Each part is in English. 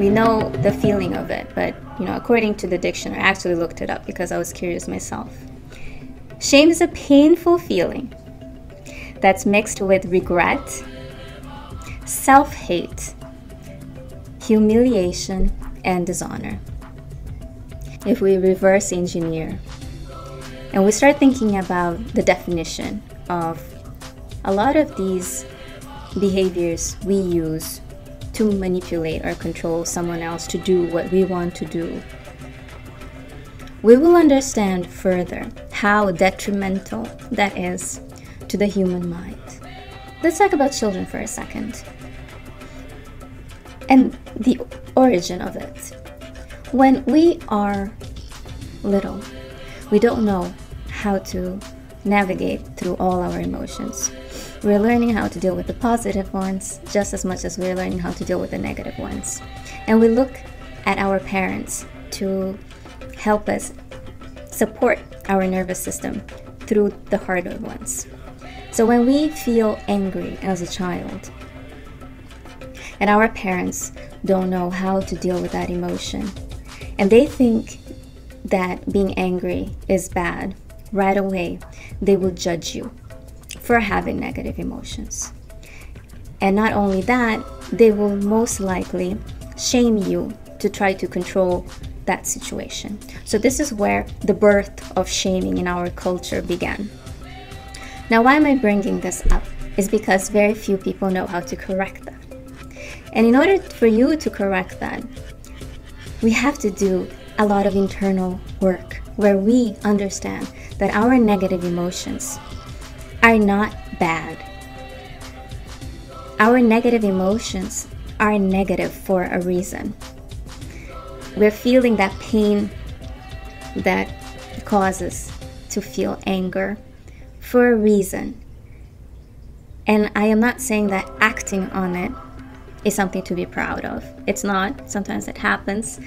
We know the feeling of it, but according to the dictionary, I actually looked it up because I was curious myself. Shame is a painful feeling that's mixed with regret, self-hate, humiliation, and dishonor. If we reverse engineer and we start thinking about the definition of a lot of these behaviors we use to manipulate or control someone else to do what we want to do, we will understand further how detrimental that is to the human mind. Let's talk about children for a second and the origin of it. When we are little, we don't know how to navigate through all our emotions. We're learning how to deal with the positive ones just as much as we're learning how to deal with the negative ones. And we look at our parents to help us support our nervous system through the harder ones. So when we feel angry as a child, and our parents don't know how to deal with that emotion, and they think that being angry is bad, right away they will judge you for having negative emotions. And not only that, they will most likely shame you to try to control that situation. So this is where the birth of shaming in our culture began. Now, why am I bringing this up? Is because very few people know how to correct that. And in order for you to correct that, we have to do a lot of internal work where we understand that our negative emotions are not bad. Our negative emotions are negative for a reason. We're feeling that pain that causes to feel anger for a reason. And I am not saying that acting on it is something to be proud of. It's not. Sometimes it happens.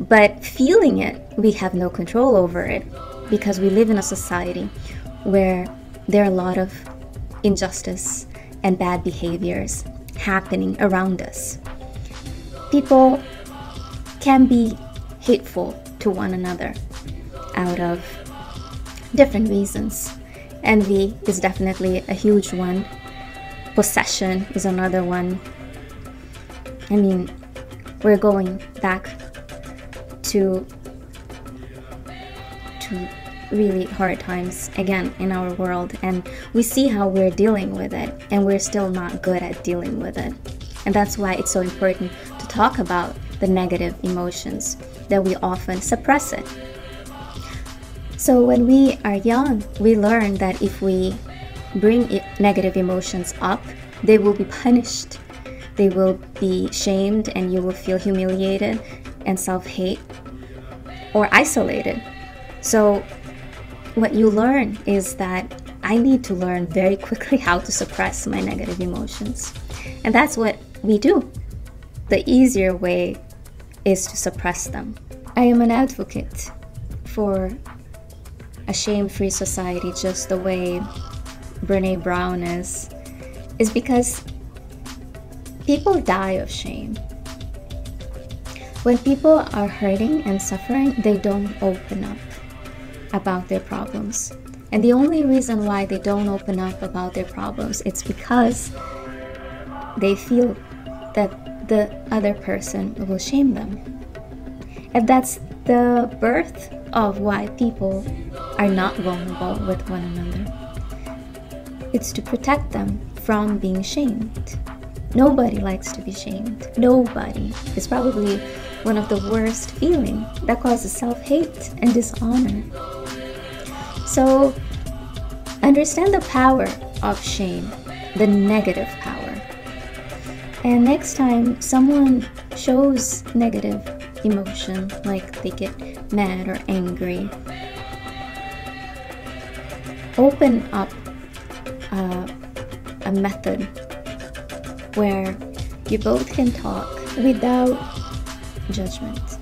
But feeling it, we have no control over it because we live in a society where there are a lot of injustice and bad behaviors happening around us. People can be hateful to one another out of different reasons. Envy is definitely a huge one. Possession is another one. I mean, we're going back to really hard times again in our world, and we see how we're dealing with it, and we're still not good at dealing with it. And that's why it's so important to talk about the negative emotions, that we often suppress it. So when we are young, we learn that if we bring negative emotions up, they will be punished. They will be shamed, and you will feel humiliated and self-hate or isolated. So what you learn is that I need to learn very quickly how to suppress my negative emotions. And that's what we do. The easier way is to suppress them. I am an advocate for a shame-free society, just the way Brene Brown is because people die of shame. When people are hurting and suffering, they don't open up about their problems. And the only reason why they don't open up about their problems, it's because they feel that the other person will shame them. And that's the birth of why people are not vulnerable with one another. It's to protect them from being shamed. Nobody likes to be shamed. Nobody. It's probably one of the worst feelings that causes self-hate and dishonor. So understand the power of shame, the negative power. And next time someone shows negative emotion, like they get mad or angry, open up a method where you both can talk without judgment.